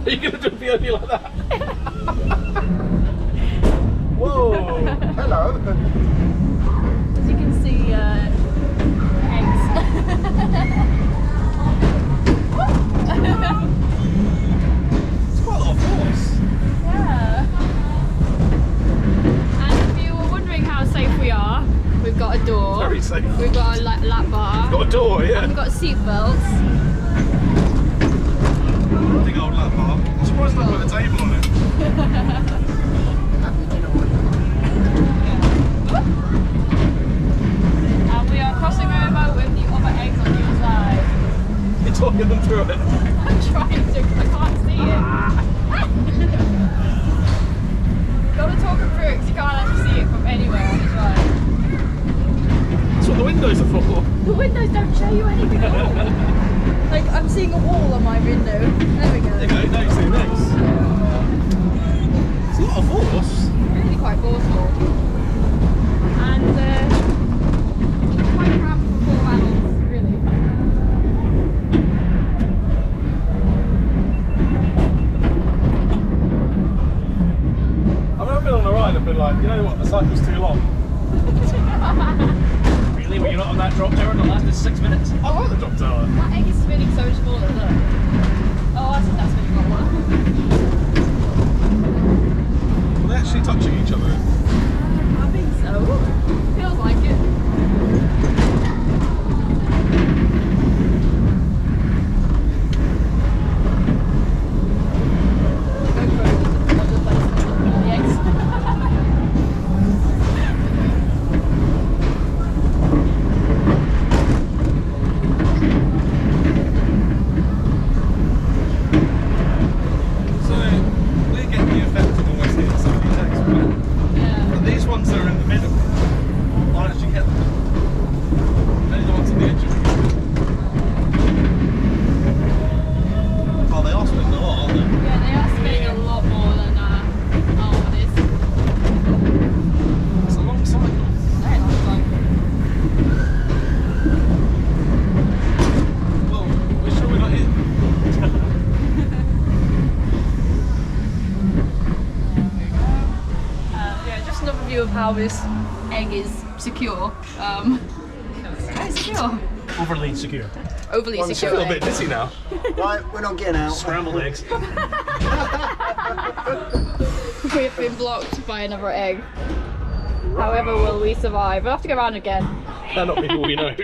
Are you going to do a POV like that? Whoa! Hello! As you can see, eggs. It's quite a lot of force. Yeah. And if you were wondering how safe we are, we've got a door. Very safe. We've got a lap bar. Got a door, yeah. And we've got seat belts. Big old lap bar. I'm surprised they put a table on it. And we are crossing over with the other eggs on the other side. You're talking them through it. I'm trying to, I can't see it. Gotta talk them through it because you can't actually see it from anywhere on this ride. That's what the windows are for. The windows don't show you anything at all. Like, I'm seeing a wall on my window. There we go. There you go, now you see this. It's a lot of force. Really quite forceful. And quite cramped for 4 adults, really. I've never been on a ride and been like, you know what, the cycle's too long. Really? When you're not on that drop tower and it lasted 6 minutes? I like the drop tower. That egg is spinning so small, look. Oh, I think that's spinning quite well. Are they actually touching each other? I think so. Feels like it. Of how this egg is secure. Very secure. Overly secure. Overly I'm secure. a little bit dizzy now. Right, we're not getting out. Scrambled eggs. We've been blocked by another egg. However, will we survive? We'll have to go around again. They're not people we know.